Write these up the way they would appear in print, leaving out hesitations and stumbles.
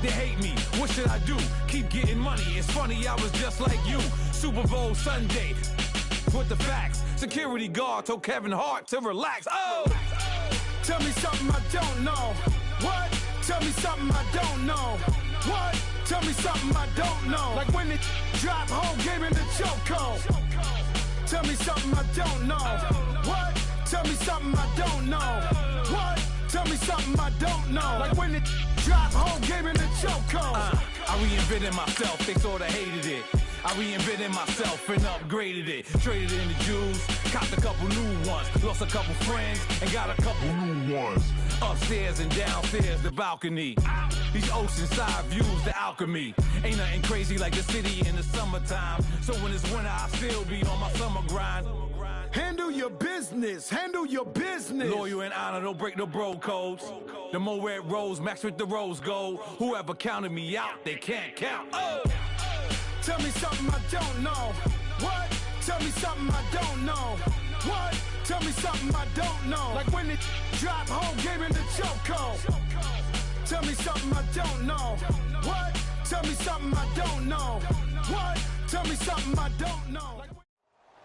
they hate me. What should I do? Keep getting money. It's funny, I was just like you. Super Bowl Sunday. With the facts. Security guard told Kevin Hart to relax. Oh! Tell me something I don't know. What? Tell me something I don't know. What? Tell me something I don't know. Like when it drop home game in the chokehold. Tell me something I don't know. What? Tell me something I don't know. What? Tell me something I don't know. Like when it drop home game in the chokehold. I reinvented myself, they sorta hated it. I reinvented myself and upgraded it. Traded in the Jews, copped a couple new ones. Lost a couple friends and got a couple new ones. Upstairs and downstairs, the balcony. These oceanside views, the alchemy. Ain't nothing crazy like the city in the summertime. So when it's winter, I still be on my summer grind. Handle your business, handle your business. Loyal and honor, don't break the bro codes. The more red rose, max with the rose gold. Whoever counted me out, they can't count. Oh! Tell me something I don't know. What? Tell me something I don't know. What? Tell me something I don't know. Like when it drop home game in the chokehold. Tell me something I don't know. What? Tell me something I don't know. What? Tell me something I don't know.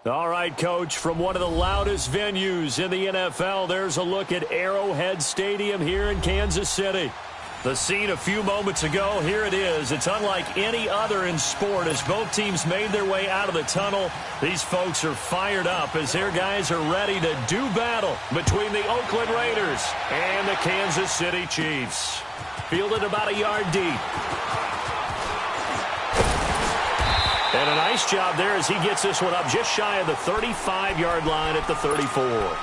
All right, Coach, from one of the loudest venues in the NFL, there's a look at Arrowhead Stadium here in Kansas City. The scene a few moments ago, here it is. It's unlike any other in sport as both teams made their way out of the tunnel. These folks are fired up as their guys are ready to do battle between the Oakland Raiders and the Kansas City Chiefs. Fielded about a yard deep. And a nice job there as he gets this one up just shy of the 35-yard line at the 34.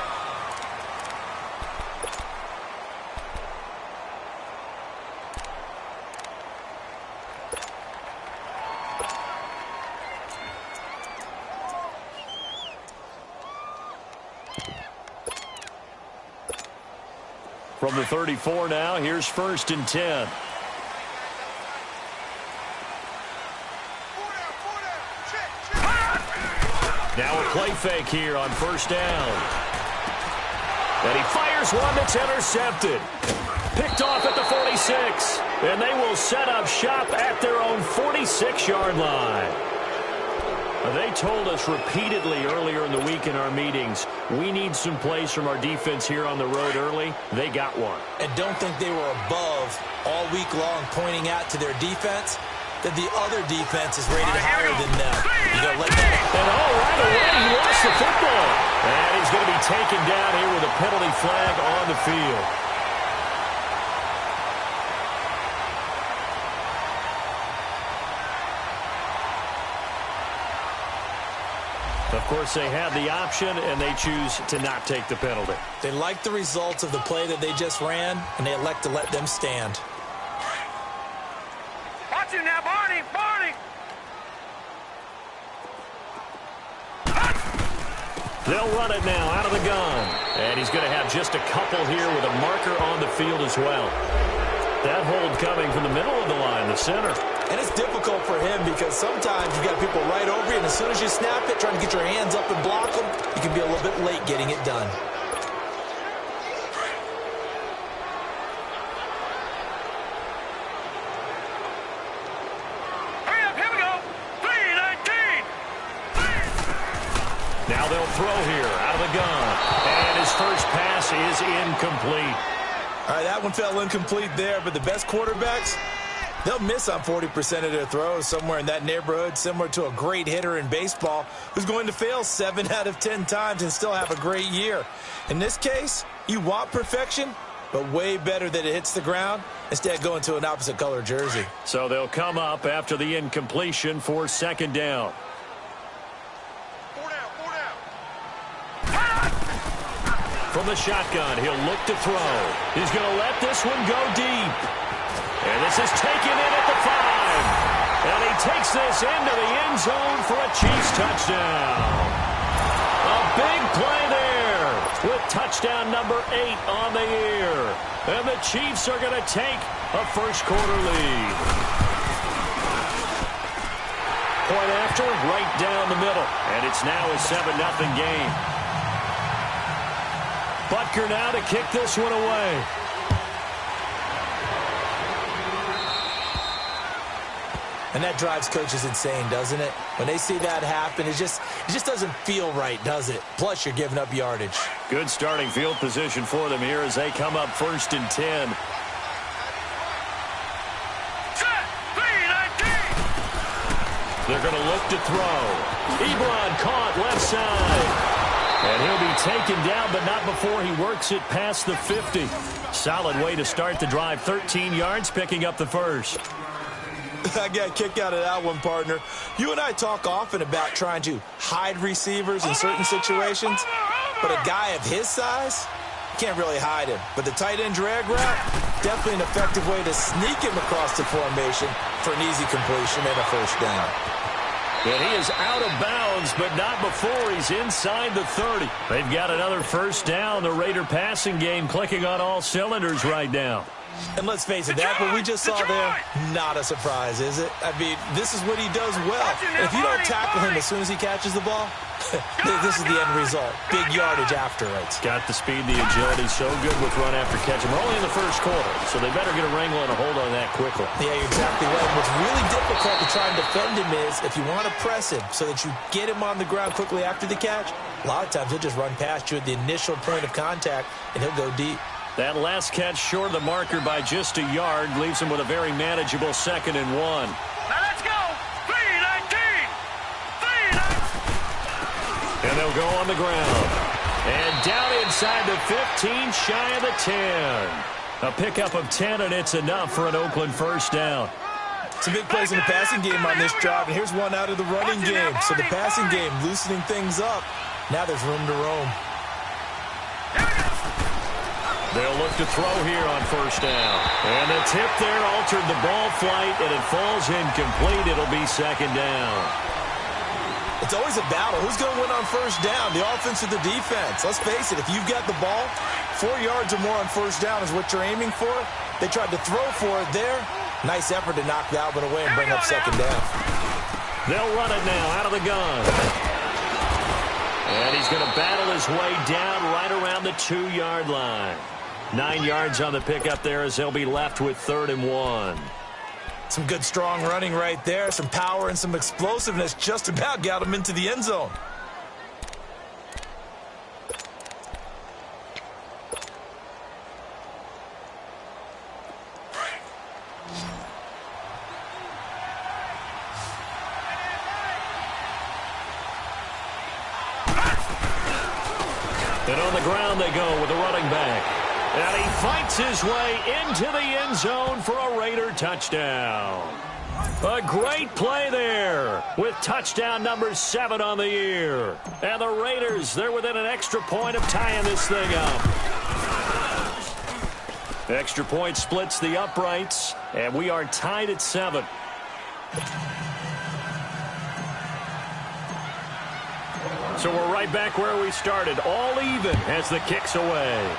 From the 34 now, here's 1st and 10. Now a play fake here on 1st down. And he fires one that's intercepted. Picked off at the 46. And they will set up shop at their own 46-yard line. They told us repeatedly earlier in the week in our meetings, we need some plays from our defense here on the road early. They got one. And don't think they were above all week long pointing out to their defense that the other defense is rated higher than them. You gotta let that happen. And right away, he lost the football. And he's going to be taken down here with a penalty flag on the field. Of course, they had the option, and they choose to not take the penalty. They like the results of the play that they just ran, and they elect to let them stand. Watch him now, Barney! Barney! They'll run it now out of the gun. And he's going to have just a couple here with a marker on the field as well. That hold coming from the middle of the line, the center. And it's difficult for him because sometimes you got people right over you, and as soon as you snap it, trying to get your hands up and block them, you can be a little bit late getting it done. Hurry up, here we go! 3-19! Now they'll throw here out of the gun. And his first pass is incomplete. All right, that one fell incomplete there, but the best quarterbacks, they'll miss on 40% of their throws, somewhere in that neighborhood, similar to a great hitter in baseball who's going to fail 7 out of 10 times and still have a great year. In this case, you want perfection, but way better that it hits the ground instead of going to an opposite color jersey. So they'll come up after the incompletion for 2nd down. From the shotgun, he'll look to throw. He's going to let this one go deep. And this is taken in at the 5. And he takes this into the end zone for a Chiefs touchdown. A big play there with touchdown number 8 on the year. And the Chiefs are going to take a first-quarter lead. Point after, right down the middle. And it's now a 7-0 game. Butker now to kick this one away. And that drives coaches insane, doesn't it? When they see that happen, it just doesn't feel right, does it? Plus, you're giving up yardage. Good starting field position for them here as they come up 1st and 10. Set. 3-19. They're going to look to throw. Ebron caught left side. And he'll be taken down, but not before he works it past the 50. Solid way to start the drive. 13 yards, picking up the first. I got a kick out of that one, partner. You and I talk often about trying to hide receivers in certain situations, but a guy of his size, can't really hide him. But the tight end drag route, definitely an effective way to sneak him across the formation for an easy completion and a first down. And he is out of bounds, but not before he's inside the 30. They've got another first down. The Raider passing game clicking on all cylinders right now. And let's face it, that what we just saw there, not a surprise, is it? I mean, this is what he does well. And if you don't tackle him as soon as he catches the ball, this is the end result. Big yardage after it. Got the speed, the agility, so good with run after catch. And we're only in the first quarter, so they better get a wrangle and a hold on that quickly. Yeah, you're exactly right. What's really difficult to try and defend him is if you want to press him so that you get him on the ground quickly after the catch, a lot of times he'll just run past you at the initial point of contact, and he'll go deep. That last catch short of the marker by just a yard leaves him with a very manageable 2nd and 1. Now let's go. 3-19. 3-19. And they'll go on the ground. And down inside the 15, shy of the 10. A pickup of 10, and it's enough for an Oakland first down. Some big plays in the passing game on this drive, and here's one out of the running game. So the passing game loosening things up. Now there's room to roam. They'll look to throw here on first down. And the tip there altered the ball flight, and it falls incomplete. It'll be 2nd down. It's always a battle. Who's going to win on first down, the offense or the defense? Let's face it, if you've got the ball, 4 yards or more on first down is what you're aiming for. They tried to throw for it there. Nice effort to knock that one away and bring up 2nd down. They'll run it now out of the gun. And he's going to battle his way down right around the 2-yard line. 9 yards on the pickup there as they'll be left with 3rd and 1. Some good strong running right there. Some power and some explosiveness just about got him into the end zone. And on the ground they go with the running back. And he fights his way into the end zone for a Raider touchdown. A great play there with touchdown number 7 on the year. And the Raiders, they're within an extra point of tying this thing up. Extra point splits the uprights, and we are tied at 7. So we're right back where we started, all even as the kick's away.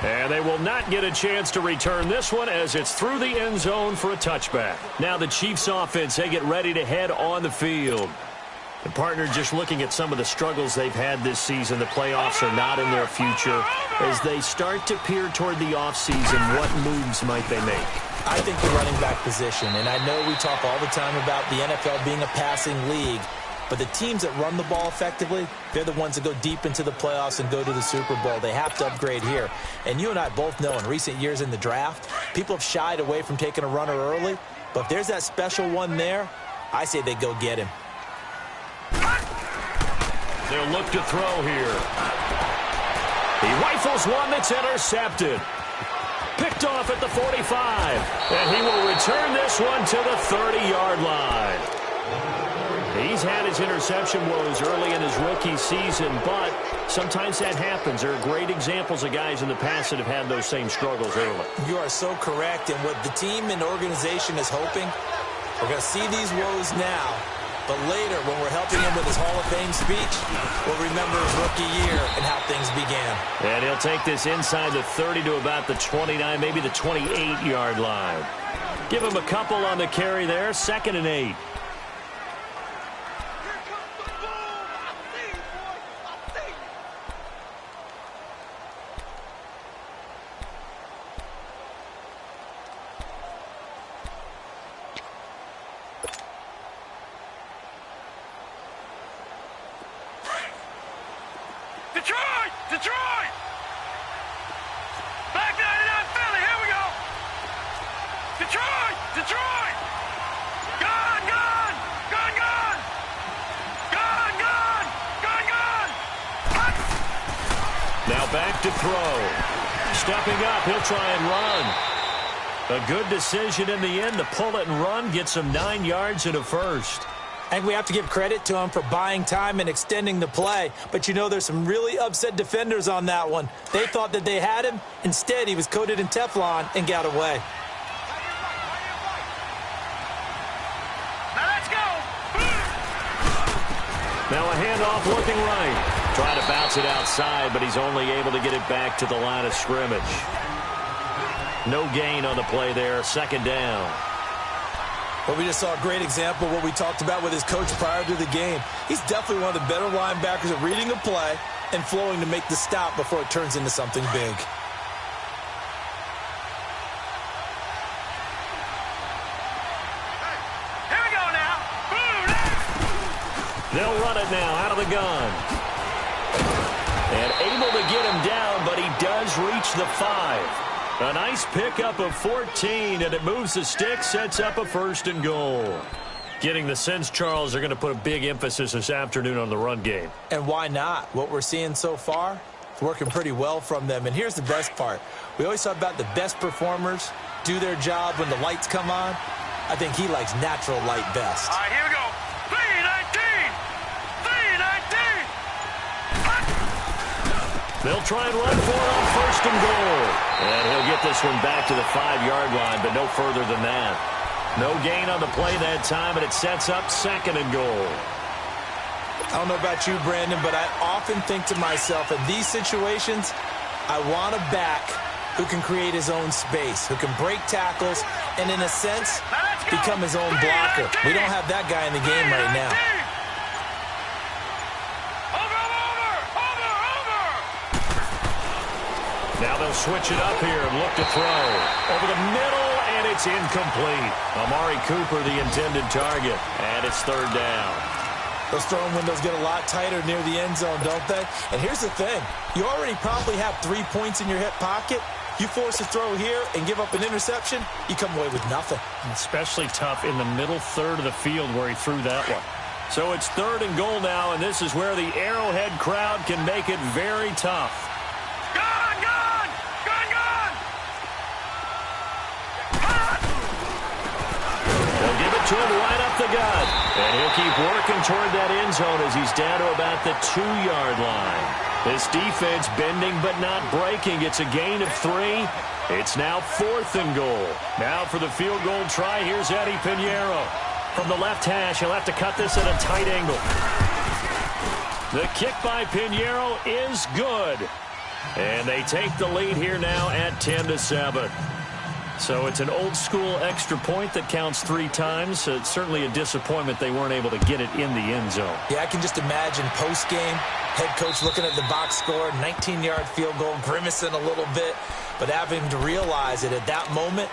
And they will not get a chance to return this one as it's through the end zone for a touchback. Now the Chiefs offense, they get ready to head on the field. The partner, just looking at some of the struggles they've had this season, the playoffs are not in their future. As they start to peer toward the offseason, what moves might they make? I think the running back position, and I know we talk all the time about the NFL being a passing league, but the teams that run the ball effectively, they're the ones that go deep into the playoffs and go to the Super Bowl. They have to upgrade here. And you and I both know in recent years in the draft, people have shied away from taking a runner early. But if there's that special one there, I say they go get him. They'll look to throw here. He rifles one that's intercepted. Picked off at the 45. And he will return this one to the 30-yard line. He's had his interception woes early in his rookie season, but sometimes that happens. There are great examples of guys in the past that have had those same struggles early. You are so correct, and what the team and organization is hoping, we're going to see these woes now, but later when we're helping him with his Hall of Fame speech, we'll remember his rookie year and how things began. And he'll take this inside the 30 to about the 29, maybe the 28-yard line. Give him a couple on the carry there, 2nd and 8. Now back to throw. Stepping up, he'll try and run. A good decision in the end to pull it and run, get some 9 yards and a first. I think we have to give credit to him for buying time and extending the play. But, you know, there's some really upset defenders on that one. They thought that they had him. Instead, he was coated in Teflon and got away. Now let's go. Now a handoff looking right. Trying to bounce it outside, but he's only able to get it back to the line of scrimmage. No gain on the play there. Second down. Well, we just saw a great example of what we talked about with his coach prior to the game. He's definitely one of the better linebackers at reading a play and flowing to make the stop before it turns into something big. Here we go now. They'll run it now out of the gun. And able to get him down, but he does reach the 5. A nice pickup of 14, and it moves the stick, sets up a 1st and goal. Getting the sense, Charles, they're going to put a big emphasis this afternoon on the run game. And why not? What we're seeing so far, it's working pretty well from them. And here's the best part. We always talk about the best performers do their job when the lights come on. I think he likes natural light best. All right, here we go. 319. 319. They'll try and run for it on 1st and goal. And he'll get this one back to the 5-yard line, but no further than that. No gain on the play that time, and it sets up 2nd and goal. I don't know about you, Brandon, but I often think to myself, in these situations, I want a back who can create his own space, who can break tackles, and in a sense, become his own blocker. We don't have that guy in the game right now. Now they'll switch it up here and look to throw. Over the middle, and it's incomplete. Amari Cooper, the intended target, and it's 3rd down. Those throwing windows get a lot tighter near the end zone, don't they? And here's the thing. You already probably have 3 points in your hip pocket. You force a throw here and give up an interception, you come away with nothing. Especially tough in the middle third of the field where he threw that one. So it's 3rd and goal now, and this is where the Arrowhead crowd can make it very tough. To him right up the gut. And he'll keep working toward that end zone as he's down to about the 2-yard line. This defense bending but not breaking. It's a gain of 3. It's now 4th and goal. Now for the field goal try, here's Eddie Pinheiro. From the left hash, he'll have to cut this at a tight angle. The kick by Pinheiro is good. And they take the lead here now at 10-7. So it's an old-school extra point that counts 3 times. It's certainly a disappointment they weren't able to get it in the end zone. Yeah, I can just imagine post-game, head coach looking at the box score, 19-yard field goal, grimacing a little bit, but having to realize that at that moment,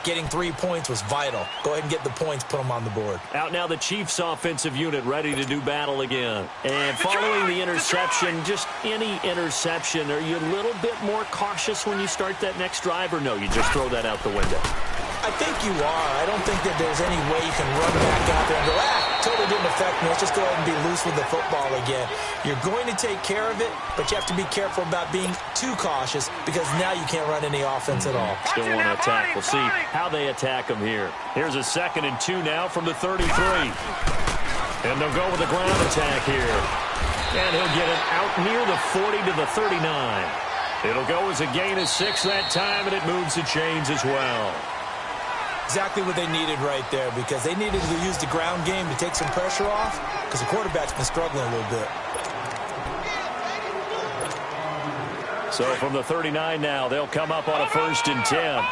getting 3 points was vital. Go ahead and get the points, put them on the board. Out now the Chiefs offensive unit ready to do battle again. And following the interception, just any interception, are you a little bit more cautious when you start that next drive, or no, you just throw that out the window? I think you are. I don't think that there's any way you can run back out there and go, totally didn't affect me. Let's just go ahead and be loose with the football again. You're going to take care of it, but you have to be careful about being too cautious because now you can't run any offense at all. Still want to attack. We'll see how they attack him here. Here's a 2nd and 2 now from the 33. And they'll go with a ground attack here. And he'll get it out near the 40 to the 39. It'll go as a gain of 6 that time, and it moves the chains as well. Exactly what they needed right there because they needed to use the ground game to take some pressure off because the quarterback's been struggling a little bit. So from the 39 now, they'll come up on a 1st and 10.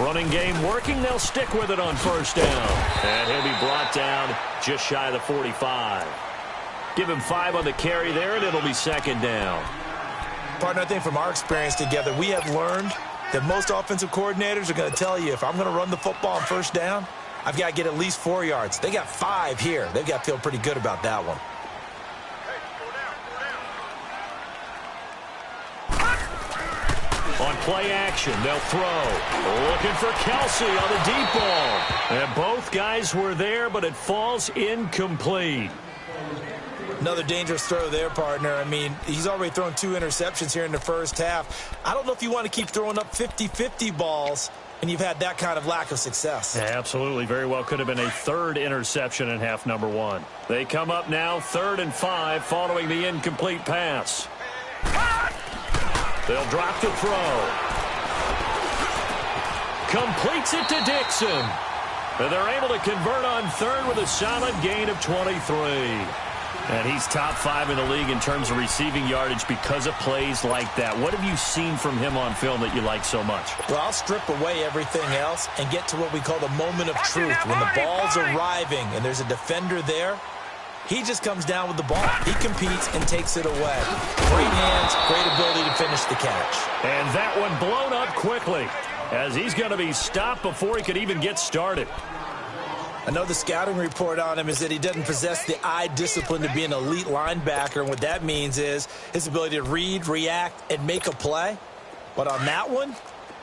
Running game working. They'll stick with it on 1st down. And he'll be brought down just shy of the 45. Give him 5 on the carry there, and it'll be 2nd down. Partner, I think from our experience together, we have learned that most offensive coordinators are going to tell you if I'm going to run the football on 1st down, I've got to get at least 4 yards. They got 5 here. They've got to feel pretty good about that one. On play action, they'll throw. Looking for Kelsey on the deep ball. And both guys were there, but it falls incomplete. Another dangerous throw there, partner. I mean, he's already thrown 2 interceptions here in the first half. I don't know if you want to keep throwing up 50-50 balls and you've had that kind of lack of success. Yeah, absolutely. Very well could have been a 3rd interception in half number 1. They come up now 3rd and 5 following the incomplete pass. They'll drop the throw. Completes it to Dixon. And they're able to convert on 3rd with a solid gain of 23. And he's top 5 in the league in terms of receiving yardage because of plays like that. What have you seen from him on film that you like so much? Well, I'll strip away everything else and get to what we call the moment of truth. When the ball's arriving and there's a defender there, he just comes down with the ball. He competes and takes it away. Great hands, great ability to finish the catch. And that one blown up quickly as he's going to be stopped before he could even get started. I know the scouting report on him is that he doesn't possess the eye discipline to be an elite linebacker. And what that means is his ability to read, react, and make a play. But on that one,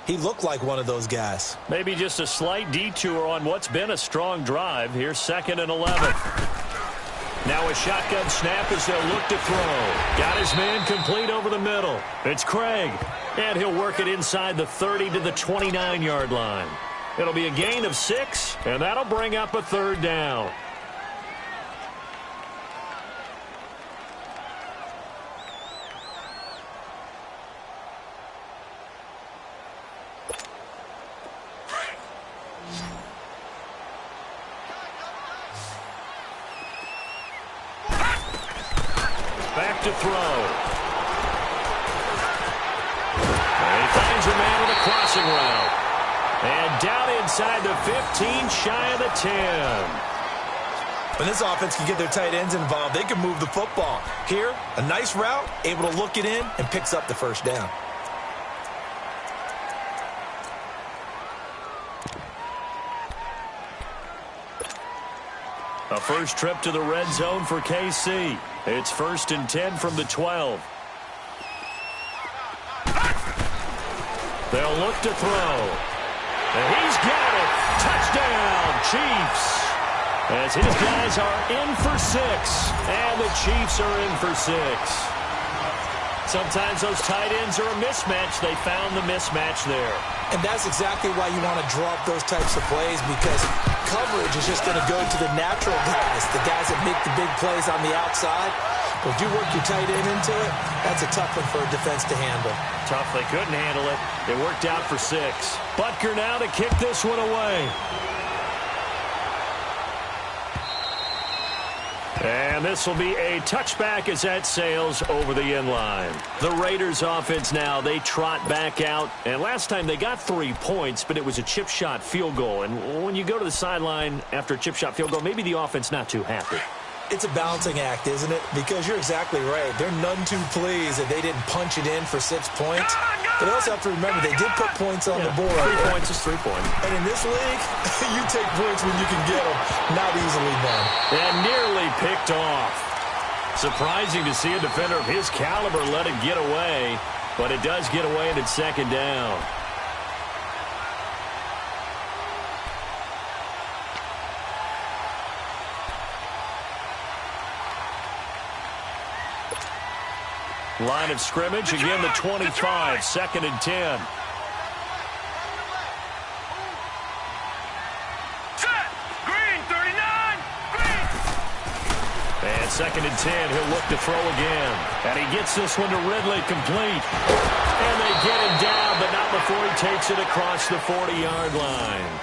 he looked like one of those guys. Maybe just a slight detour on what's been a strong drive. Here's 2nd and 11. Now a shotgun snap as they'll look to throw. Got his man complete over the middle. It's Craig. And he'll work it inside the 30 to the 29-yard line. It'll be a gain of 6, and that'll bring up a 3rd down. Back to throw. And he finds a man with a crossing route. And down inside the 15, shy of the 10. When this offense can get their tight ends involved, they can move the football. Here, a nice route, able to look it in, and picks up the 1st down. A first trip to the red zone for KC. It's 1st and 10 from the 12. They'll look to throw. And he's got it. Touchdown, Chiefs. As his guys are in for 6. And the Chiefs are in for 6. Sometimes those tight ends are a mismatch. They found the mismatch there. And that's exactly why you want to draw up those types of plays, because coverage is just going to go to the natural guys, the guys that make the big plays on the outside. But if you work your tight end into it, that's a tough one for a defense to handle. Tough. They couldn't handle it. It worked out for 6. Butker now to kick this one away. And this will be a touchback as that sails over the end line. The Raiders offense now, they trot back out. And last time they got 3 points, but it was a chip shot field goal. And when you go to the sideline after a chip shot field goal, maybe the offense not too happy. It's a balancing act, isn't it? Because you're exactly right. They're none too pleased that they didn't punch it in for 6 points. But they also have to remember they did put points on the board. 3 points is 3 points. And in this league, you take points when you can get them. Not easily done. And nearly picked off. Surprising to see a defender of his caliber let it get away. But it does get away and it's 2nd down. Line of scrimmage, again the 25, 2nd and 10. Set. Green, 39. Green. And 2nd and 10, he'll look to throw again. And he gets this one to Ridley, complete. And they get him down, but not before he takes it across the 40-yard line.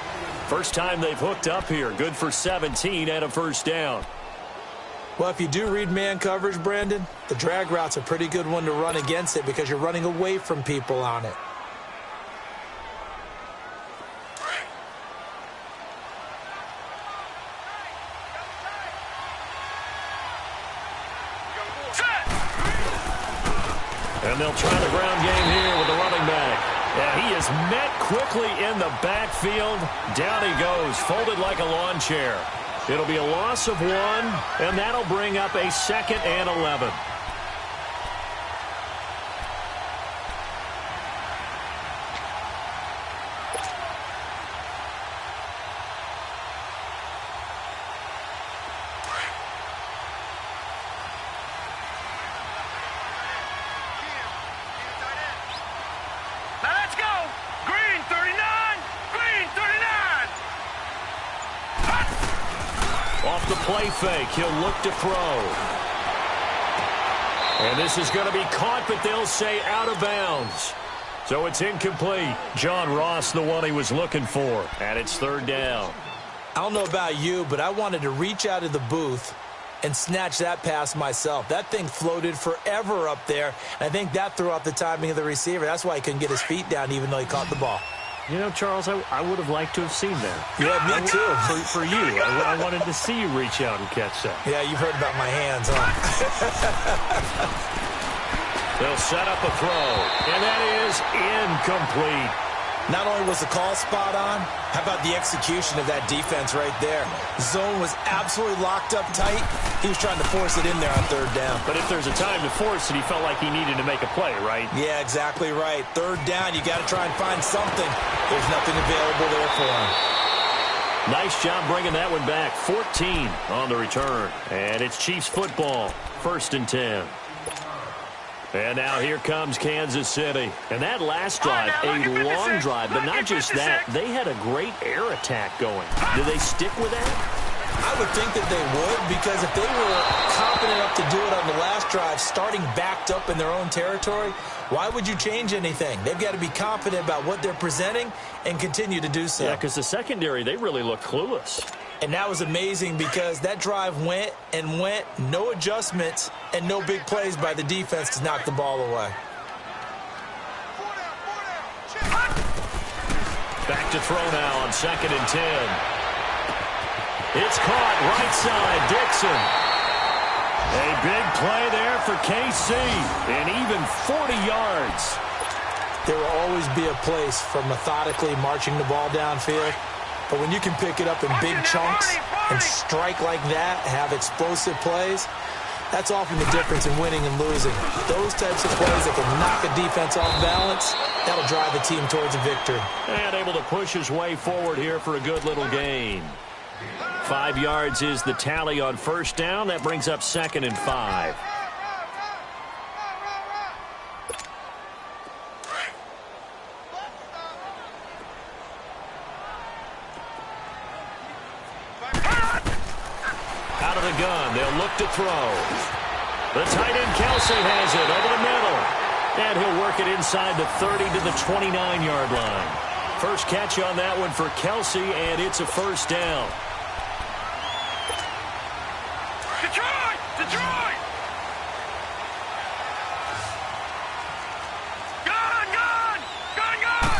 First time they've hooked up here. Good for 17 and a 1st down. Well, if you do read man coverage, Brandon, the drag route's a pretty good one to run against it because you're running away from people on it. And they'll try the ground game here with the running back. Yeah, he is met quickly in the backfield. Down he goes, folded like a lawn chair. It'll be a loss of 1, and that'll bring up a 2nd and 11. play fake. He'll look to throw. And this is going to be caught, but they'll say out of bounds. So it's incomplete. John Ross, the one he was looking for. And it's third down. I don't know about you, but I wanted to reach out of the booth and snatch that pass myself. That thing floated forever up there. And I think that threw off the timing of the receiver. That's why he couldn't get his feet down even though he caught the ball. You know, Charles, I would have liked to have seen that. Yeah, me too. For you. I wanted to see you reach out and catch that. Yeah, you've heard about my hands, huh? They'll set up a throw, and that is incomplete. Not only was the call spot on, how about the execution of that defense right there? Zone was absolutely locked up tight. He was trying to force it in there on third down. But if there's a time to force it, he felt like he needed to make a play, right? Yeah, exactly right. Third down, you got to try and find something. There's nothing available there for him. Nice job bringing that one back. 14 on the return. And it's Chiefs football. 1st and 10. And now here comes Kansas City. And that last drive, a long drive, but not just that. They had a great air attack going. Do they stick with that? I would think that they would, because if they were confident enough to do it on the last drive, starting backed up in their own territory, why would you change anything? They've got to be confident about what they're presenting and continue to do so. Yeah, because the secondary, they really looked clueless. And that was amazing because that drive went and went, no adjustments and no big plays by the defense to knock the ball away. Back to throw now on 2nd and 10. It's caught right side, Dixon. A big play there for KC, and even 40 yards. There will always be a place for methodically marching the ball downfield. But when you can pick it up in big chunks and strike like that, have explosive plays, that's often the difference in winning and losing. Those types of plays that can knock a defense off balance, that'll drive the team towards a victory. And able to push his way forward here for a good little gain. 5 yards is the tally on 1st down. That brings up 2nd and 5. Out of the gun, they'll look to throw. The tight end Kelsey has it over the middle. And he'll work it inside the 30 to the 29-yard line. First catch on that one for Kelsey, and it's a 1st down. Detroit! Detroit! Gun! Gun! Gun! Gun!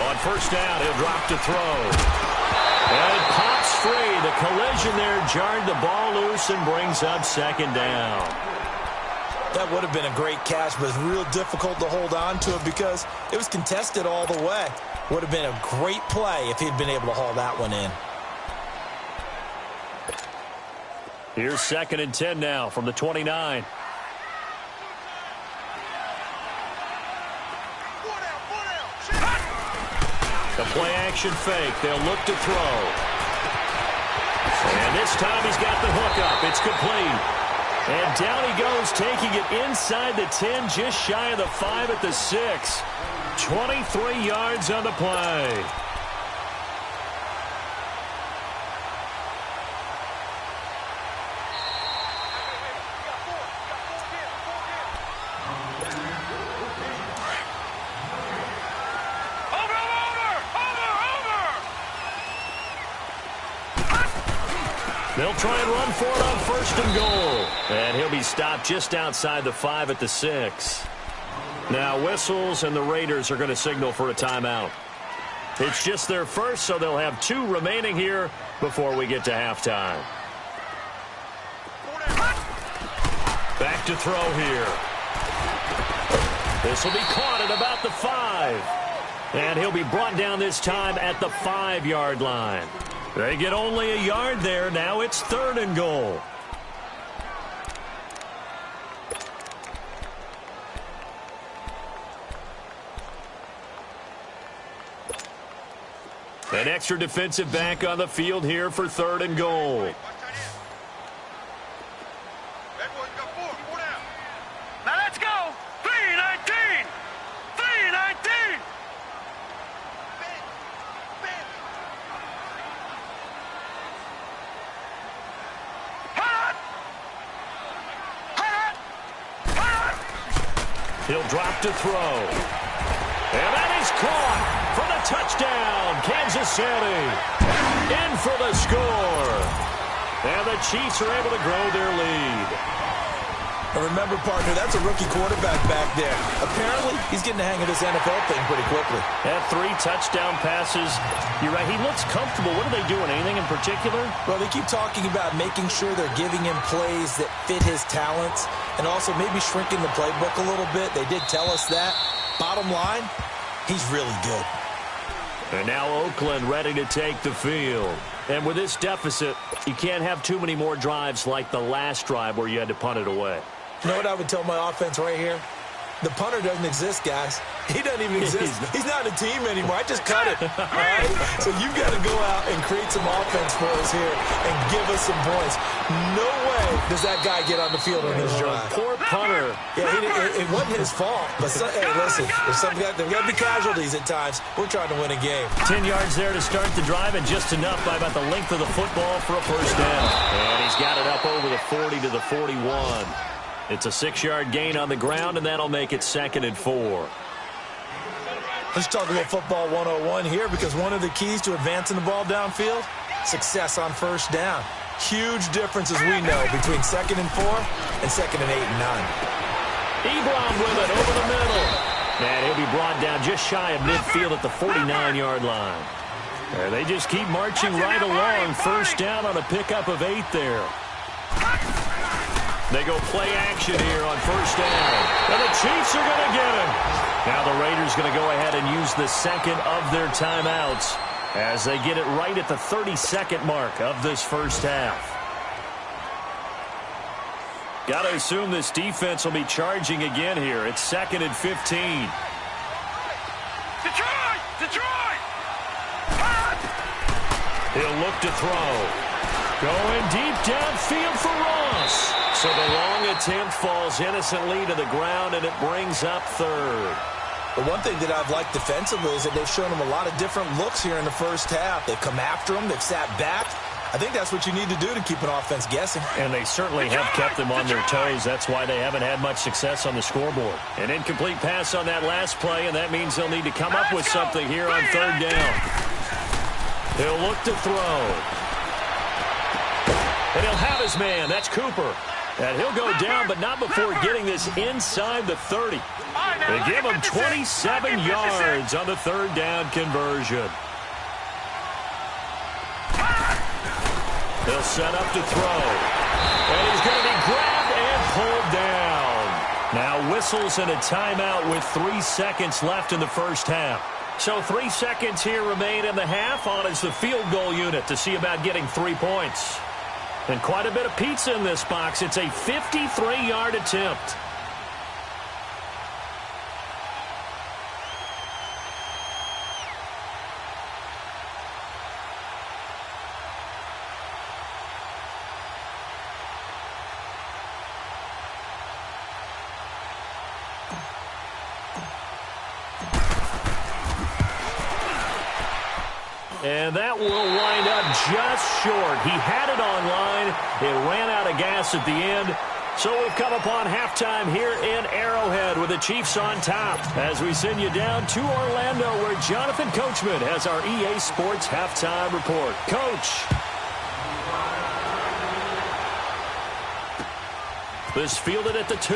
On 1st down, he'll drop to throw. And it pops free. The collision there jarred the ball loose and brings up 2nd down. That would have been a great catch, but it's real difficult to hold on to it because it was contested all the way. Would have been a great play if he'd been able to haul that one in. Here's 2nd and 10 now from the 29. The play action fake. They'll look to throw. And this time he's got the hook up. It's complete. And down he goes, taking it inside the 10, just shy of the 5 at the 6. 23 yards on the play. They'll try and run for it on 1st and goal. And he'll be stopped just outside the 5 at the 6. Now whistles, and the Raiders are going to signal for a timeout. It's just their first, so they'll have 2 remaining here before we get to halftime. Back to throw here. This will be caught at about the 5. And he'll be brought down this time at the 5-yard line. They get only a yard there. Now it's 3rd and goal. An extra defensive back on the field here for 3rd and goal. Now let's go. 3-19. 3-19. He'll drop to throw. And that is caught for the touchdown, Kansas City. In for the score. And the Chiefs are able to grow their lead. And remember, partner, that's a rookie quarterback back there. Apparently, he's getting the hang of this NFL thing pretty quickly. Had 3 touchdown passes. You're right, he looks comfortable. What are they doing, anything in particular? Well, they keep talking about making sure they're giving him plays that fit his talents and also maybe shrinking the playbook a little bit. They did tell us that. Bottom line, he's really good. And now Oakland ready to take the field. And with this deficit, you can't have too many more drives like the last drive where you had to punt it away. You know what I would tell my offense right here? The punter doesn't exist, guys. He doesn't even exist. He's not a team anymore. I just cut it. All right? So you've got to go out and create some offense for us here and give us some points. No way does that guy get on the field on this drive. Poor punter. Yeah, it wasn't his fault. But, hey, listen, there's got to be casualties at times. We're trying to win a game. 10 yards there to start the drive, and just enough by about the length of the football for a first down. And he's got it up over the 40 to the 41. It's a 6-yard gain on the ground, and that'll make it 2nd and 4. Let's talk about football 101 here, because one of the keys to advancing the ball downfield, success on first down. Huge difference, as we know, between 2nd and 4 and 2nd and 8 and 9. Ebron with it over the middle. And he'll be brought down just shy of midfield at the 49-yard line. And they just keep marching right along. First down on a pickup of 8 there. They go play action here on first down. And the Chiefs are going to get him. Now the Raiders going to go ahead and use the second of their timeouts as they get it right at the 32nd mark of this first half. Got to assume this defense will be charging again here. It's 2nd and 15. Detroit! Detroit! He'll look to throw. Going deep downfield for Ross. So the long attempt falls innocently to the ground, and it brings up 3rd. The one thing that I've liked defensively is that they've shown them a lot of different looks here in the first half. They've come after them. They've sat back. I think that's what you need to do to keep an offense guessing. And they certainly have kept them on their toes. That's why they haven't had much success on the scoreboard. An incomplete pass on that last play, and that means they'll need to come up with something here on 3rd down. He'll look to throw. And he'll have his man. That's Cooper. And he'll go down, but not before getting this inside the 30. They give him 27 yards on the 3rd down conversion. They'll set up to throw. And he's going to be grabbed and pulled down. Now whistles and a timeout with 3 seconds left in the first half. So 3 seconds here remain in the half. On is the field goal unit to see about getting 3 points. And quite a bit of pizza in this box. It's a 53-yard attempt. And that will wind up just short. He had it on line. It ran out of gas at the end. So we've come upon halftime here in Arrowhead with the Chiefs on top as we send you down to Orlando where Jonathan Coachman has our EA Sports halftime report. Coach. This fielded at the 2.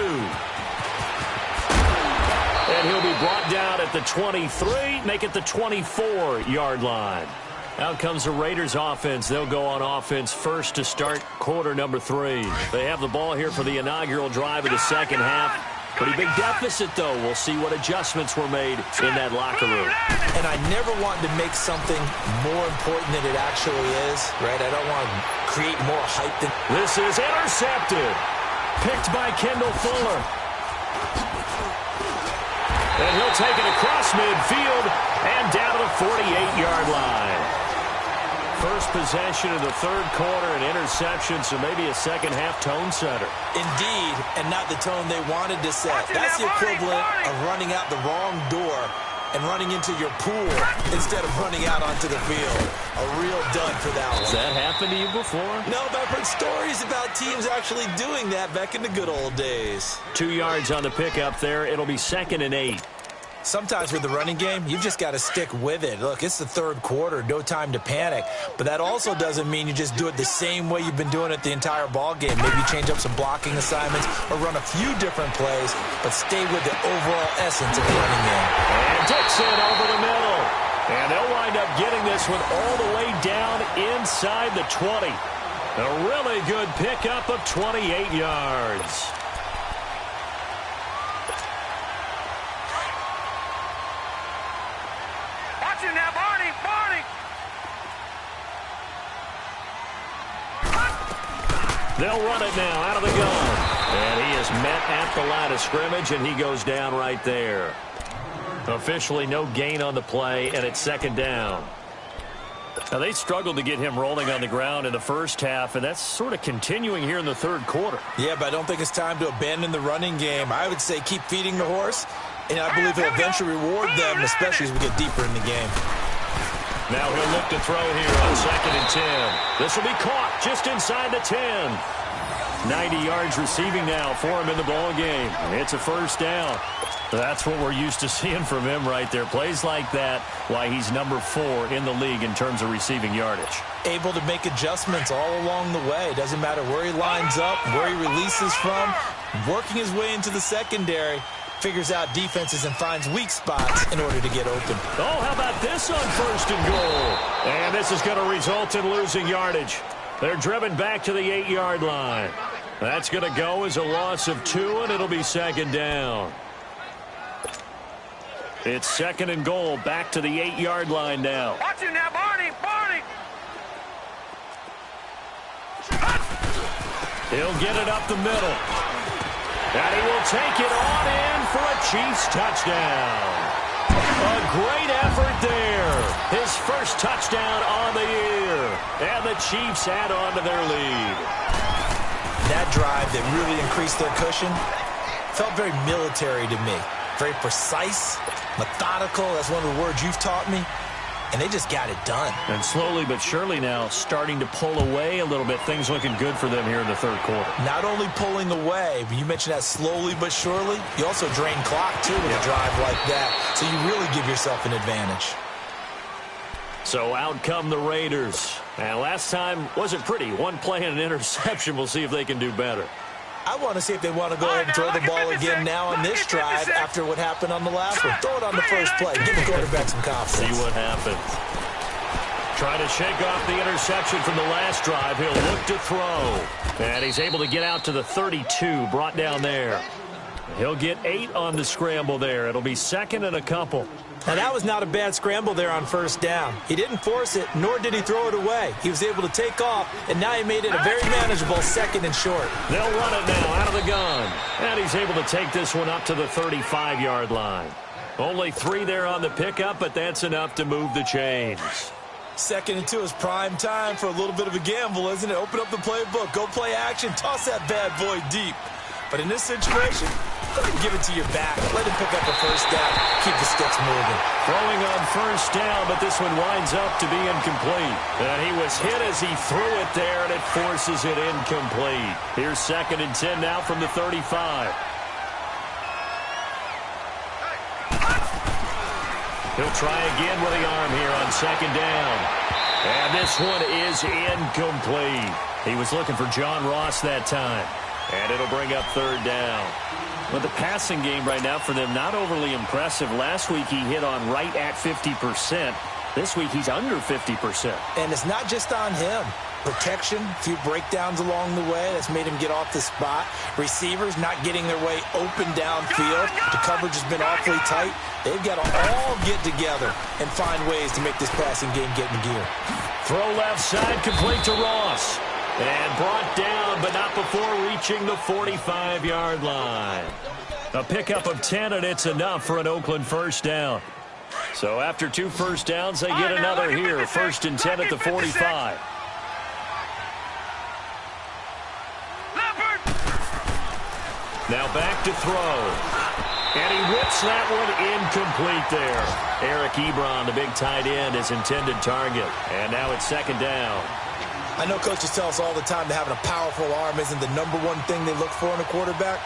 And he'll be brought down at the 23, make it the 24-yard line. Out comes the Raiders offense. They'll go on offense first to start quarter number 3. They have the ball here for the inaugural drive of the second half. Pretty big deficit, though. We'll see what adjustments were made in that locker room. And I never want to make something more important than it actually is, right? I don't want to create more hype than... This is intercepted. Picked by Kendall Fuller. And he'll take it across midfield and down to the 48-yard line. First possession of the 3rd quarter, an interception, so maybe a second-half tone setter. Indeed, and not the tone they wanted to set. That's the equivalent of running out the wrong door and running into your pool instead of running out onto the field. A real dud for that one. Has that happened to you before? No, but I've heard stories about teams actually doing that back in the good old days. 2 yards on the pickup there. It'll be 2nd and 8. Sometimes with the running game, you've just got to stick with it. Look, it's the third quarter, no time to panic. But that also doesn't mean you just do it the same way you've been doing it the entire ball game. Maybe change up some blocking assignments or run a few different plays, but stay with the overall essence of the running game. And Dixon over the middle. And they'll wind up getting this one all the way down inside the 20. A really good pickup of 28 yards. Now, Barney! They'll run it now out of the gun. And he is met at the line of scrimmage, and he goes down right there. Officially no gain on the play, and it's 2nd down. Now, they struggled to get him rolling on the ground in the first half, and that's sort of continuing here in the third quarter. Yeah, but I don't think it's time to abandon the running game. I would say keep feeding the horse, and I believe he'll eventually reward them, especially as we get deeper in the game. Now he'll look to throw here on 2nd and 10. This will be caught just inside the 10. 90 yards receiving now for him in the ball game. It's a 1st down. That's what we're used to seeing from him right there. Plays like that, why he's number 4 in the league in terms of receiving yardage. Able to make adjustments all along the way. Doesn't matter where he lines up, where he releases from. Working his way into the secondary. Figures out defenses and finds weak spots in order to get open. Oh, how about this on 1st and goal? And this is going to result in losing yardage. They're driven back to the 8-yard line. That's going to go as a loss of 2, and it'll be 2nd down. It's 2nd and goal, back to the 8-yard line now. Watch him now, Barney! He'll get it up the middle. And he will take it on in for a Chiefs touchdown. A great effort there. His first touchdown on the year. And the Chiefs add on to their lead. That drive that really increased their cushion felt very military to me. Very precise, methodical. That's one of the words you've taught me. And they just got it done. And slowly but surely now starting to pull away a little bit. Things looking good for them here in the third quarter. Not only pulling away, but you mentioned that slowly but surely. You also drain clock, too, with a drive like that. So you really give yourself an advantage. So out come the Raiders. And last time wasn't pretty. One play and an interception. We'll see if they can do better. I want to see if they want to go ahead and throw the ball again now on this drive after what happened on the last one. Throw it on the first play. Give the quarterback some confidence. See what happens. Trying to shake off the interception from the last drive. He'll look to throw. And he's able to get out to the 32, brought down there. He'll get 8 on the scramble there. It'll be 2nd and a couple. Now, that was not a bad scramble there on 1st down. He didn't force it, nor did he throw it away. He was able to take off, and now he made it a very manageable 2nd and short. They'll run it now out of the gun. And he's able to take this one up to the 35-yard line. Only 3 there on the pickup, but that's enough to move the chains. 2nd and 2 is prime time for a little bit of a gamble, isn't it? Open up the playbook, go play action, toss that bad boy deep. But in this situation, go ahead and give it to your back. Let him pick up a 1st down. Keep the sticks moving. Throwing on 1st down, but this one winds up to be incomplete. And he was hit as he threw it there, and it forces it incomplete. Here's 2nd and 10 now from the 35. He'll try again with the arm here on 2nd down. And this one is incomplete. He was looking for John Ross that time. And it'll bring up 3rd down. Well, the passing game right now for them, not overly impressive. Last week he hit on right at 50%. This week he's under 50%. And it's not just on him. Protection, a few breakdowns along the way. That's made him get off the spot. Receivers not getting their way open downfield. The coverage has been awfully tight. They've got to all get together and find ways to make this passing game get in gear. Throw left side, complete to Ross. And brought down, but not before reaching the 45-yard line. A pickup of 10, and it's enough for an Oakland 1st down. So after 2 first downs, they get another here. 1st and 10 at the 45. Now back to throw. And he whips that one incomplete there. Eric Ebron, the big tight end, his intended target. And now it's second down. I know coaches tell us all the time that having a powerful arm isn't the number one thing they look for in a quarterback.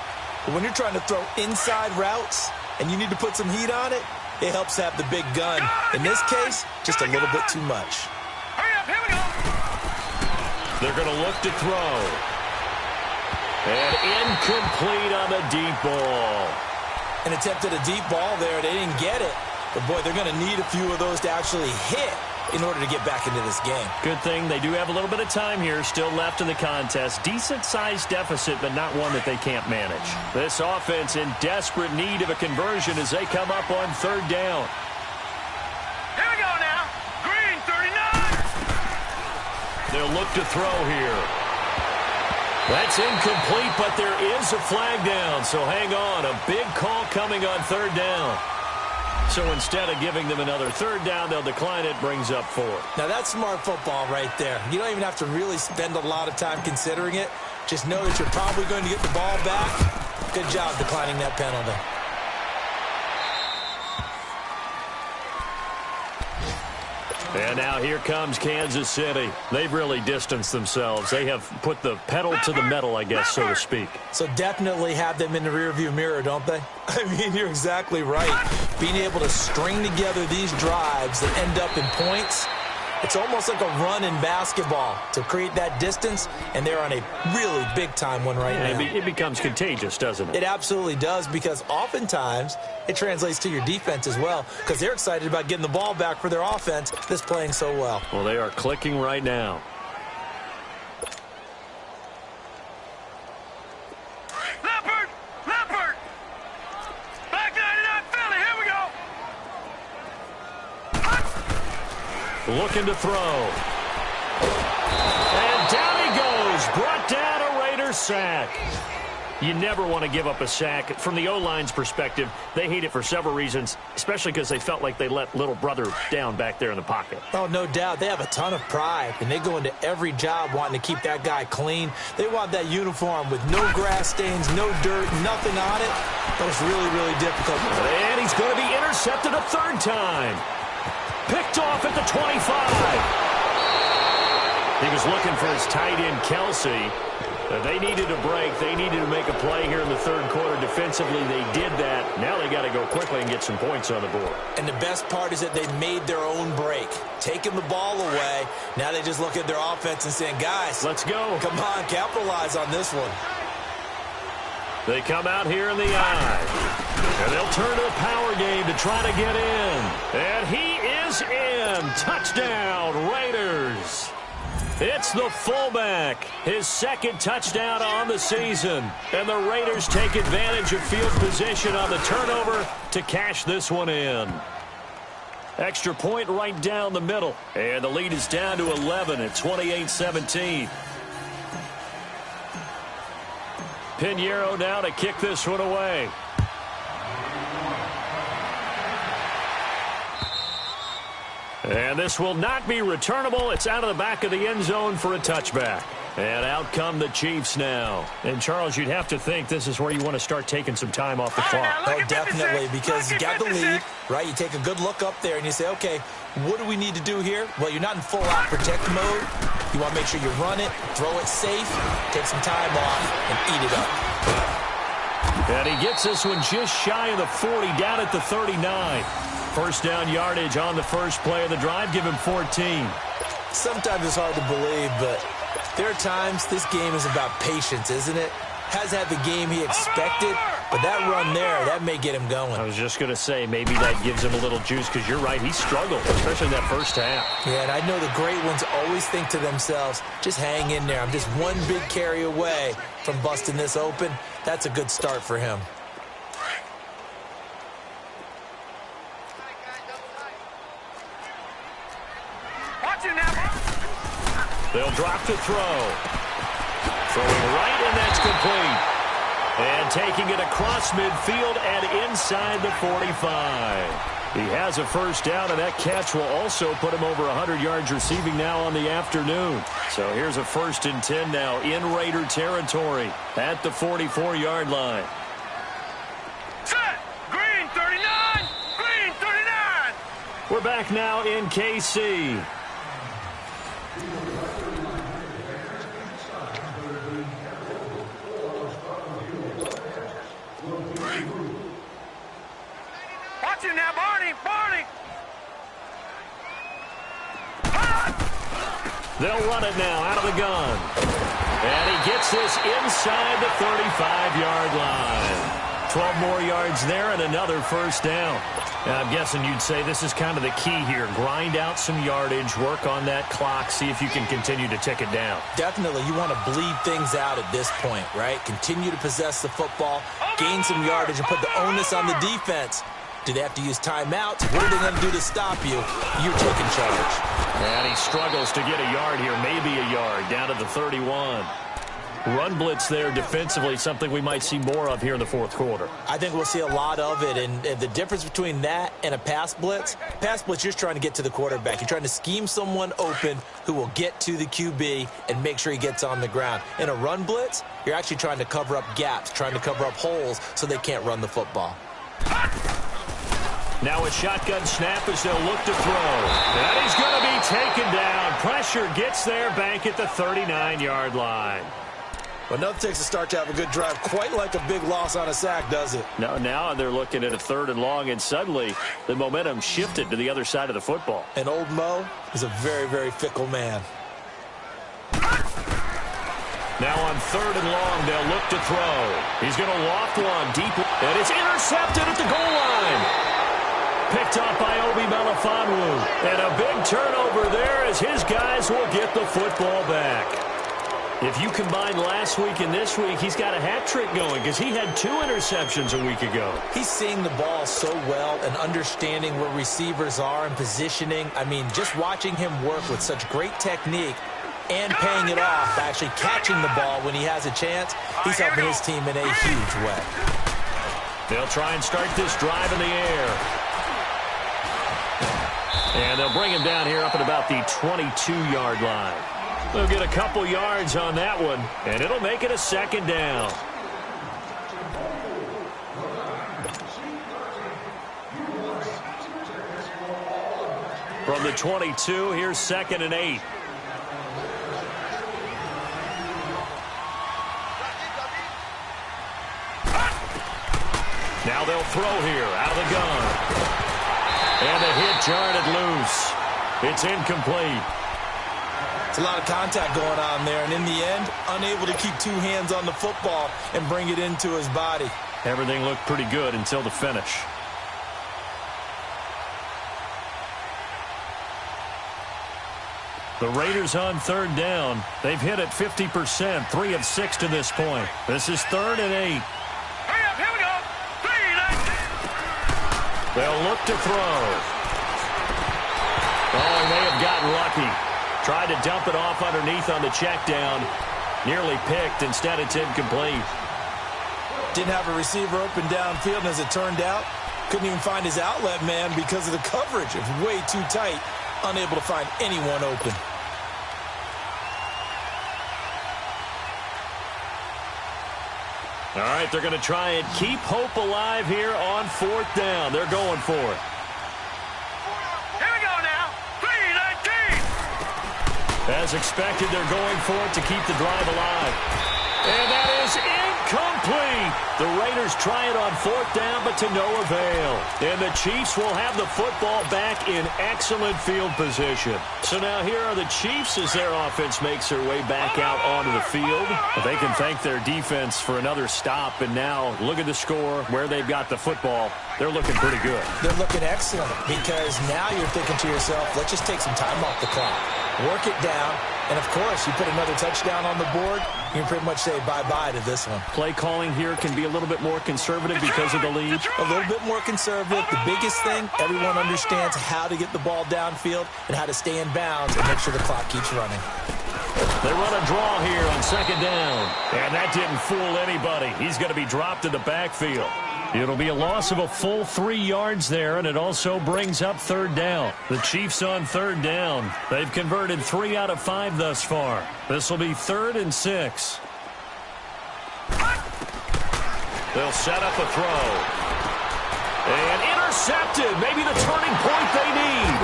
But when you're trying to throw inside routes and you need to put some heat on it, it helps to have the big gun. In this case, just a little bit too much. Hurry up, here we go. They're going to look to throw. And incomplete on the deep ball. An attempt at a deep ball there. They didn't get it. But, boy, they're going to need a few of those to actually hit in order to get back into this game. Good thing they do have a little bit of time here still left in the contest. Decent-sized deficit, but not one that they can't manage. This offense in desperate need of a conversion as they come up on third down. Here we go now. Green, 39. They'll look to throw here. That's incomplete, but there is a flag down, so hang on. A big call coming on third down. So instead of giving them another third down, they'll decline it, brings up 4. Now, that's smart football right there. You don't even have to really spend a lot of time considering it. Just know that you're probably going to get the ball back. Good job declining that penalty. And now here comes Kansas City. They've really distanced themselves. They have put the pedal to the metal, I guess, so to speak. So definitely have them in the rearview mirror, don't they? I mean, you're exactly right. Being able to string together these drives that end up in points, it's almost like a run in basketball to create that distance, and they're on a really big-time one right now. It becomes contagious, doesn't it? It absolutely does, because oftentimes it translates to your defense as well, because they're excited about getting the ball back for their offense that's playing so well. Well, they are clicking right now. Leopard, Leopard. Back 99 Philly, here we go. Looking to throw. And down he goes. Brought down a Raiders sack. You never want to give up a sack. From the O-line's perspective, they hate it for several reasons, especially because they felt like they let little brother down back there in the pocket. Oh, no doubt. They have a ton of pride, and they go into every job wanting to keep that guy clean. They want that uniform with no grass stains, no dirt, nothing on it. That was really, really difficult. And he's going to be intercepted a third time. Picked off at the 25. He was looking for his tight end, Kelsey. They needed a break. They needed to make a play here in the third quarter. Defensively, they did that. Now they got to go quickly and get some points on the board. And the best part is that they made their own break, taking the ball away. Now they just look at their offense and saying, guys, let's go. Come on, capitalize on this one. They come out here in the eye. And they'll turn to the power game to try to get in. And he is in. Touchdown, Raiders. It's the fullback, his second touchdown on the season. And the Raiders take advantage of field position on the turnover to cash this one in. Extra point right down the middle. And the lead is down to 11 at 28-17. Pinheiro now to kick this one away. And this will not be returnable. It's out of the back of the end zone for a touchback. And out come the Chiefs now. And, Charles, you'd have to think this is where you want to start taking some time off the clock. Oh, definitely, because you got the lead, right? You take a good look up there and you say, okay, what do we need to do here? Well, you're not in full-out protect mode. You want to make sure you run it, throw it safe, take some time off, and eat it up. And he gets this one just shy of the 40, down at the 39. First down yardage on the first play of the drive. Give him 14. Sometimes it's hard to believe, but there are times this game is about patience, isn't it? Has had the game he expected, but that run there, that may get him going. I was just going to say, maybe that gives him a little juice, because you're right, he struggled, especially in that first half. Yeah, and I know the great ones always think to themselves, just hang in there. I'm just one big carry away from busting this open. That's a good start for him. They'll drop to throw. Throwing right, and that's complete. And taking it across midfield and inside the 45. He has a first down, and that catch will also put him over 100 yards receiving now on the afternoon. So here's a 1st and 10 now in Raider territory at the 44-yard line. Set. We're back now in KC. Watch him now, Barney! Barney! They'll run it now out of the gun. And he gets this inside the 35-yard line. 12 more yards there and another first down. Now, I'm guessing you'd say this is kind of the key here. Grind out some yardage, work on that clock, see if you can continue to tick it down. Definitely. You want to bleed things out at this point, right? Continue to possess the football, gain some yardage, and put the onus on the defense. Do they have to use timeouts? What are they going to do to stop you? You're taking charge. And he struggles to get a yard here, maybe a yard, down to the 31. Run blitz there defensively, something we might see more of here in the fourth quarter. I think we'll see a lot of it, and the difference between that and a pass blitz, you're just trying to get to the quarterback. You're trying to scheme someone open who will get to the QB and make sure he gets on the ground. In a run blitz, you're actually trying to cover up gaps, trying to cover up holes so they can't run the football. Now a shotgun snap as they'll look to throw. And he's going to be taken down. Pressure gets there back at the 39-yard line. Well, nothing takes a start to have a good drive quite like a big loss on a sack, does it? No, now they're looking at a 3rd and long, and suddenly the momentum shifted to the other side of the football. And old Mo is a very, very fickle man. Now on 3rd and long, they'll look to throw. He's going to loft one deep, and it's intercepted at the goal line. Picked up by Obi Melifonwu. And a big turnover there as his guys will get the football back. If you combine last week and this week, he's got a hat trick going because he had 2 interceptions a week ago. He's seeing the ball so well and understanding where receivers are and positioning. I mean, just watching him work with such great technique and paying it off by actually catching the ball when he has a chance, he's helping his team in a huge way. They'll try and start this drive in the air. And they'll bring him down here up at about the 22-yard line. They'll get a couple yards on that one, and it'll make it a 2nd down. From the 22, here's 2nd and 8. Now they'll throw here out of the gun. And the hit jarred loose. It's incomplete. It's a lot of contact going on there, and in the end, unable to keep 2 hands on the football and bring it into his body. Everything looked pretty good until the finish. The Raiders on 3rd down. They've hit it 50%, 3 of 6 to this point. This is 3rd and 8. Hurry up, here we go. 3, 9. They'll look to throw. Oh, and they have gotten lucky. Tried to dump it off underneath on the check down. Nearly picked. Instead, it's incomplete. Didn't have a receiver open downfield, and as it turned out, couldn't even find his outlet man because of the coverage. It was way too tight. Unable to find anyone open. All right, they're going to try and keep hope alive here on 4th down. They're going for it. Here we go now. 3, 19. As expected, they're going for it to keep the drive alive. And that is incomplete. The Raiders try it on 4th down, but to no avail. And the Chiefs will have the football back in excellent field position. So now here are the Chiefs as their offense makes their way back out onto the field. But they can thank their defense for another stop. And now look at the score, where they've got the football. They're looking pretty good. They're looking excellent because now you're thinking to yourself, let's just take some time off the clock. Work it down. And, of course, you put another touchdown on the board, you can pretty much say bye-bye to this one. Play calling here can be a little bit more conservative because of the lead. A little bit more conservative. The biggest thing, everyone understands how to get the ball downfield and how to stay in bounds and make sure the clock keeps running. They run a draw here on 2nd down. And that didn't fool anybody. He's going to be dropped in the backfield. It'll be a loss of a full 3 yards there, and it also brings up 3rd down. The Chiefs on 3rd down. They've converted 3 out of 5 thus far. This will be 3rd and 6. They'll set up a throw. And intercepted. Maybe the turning point they need.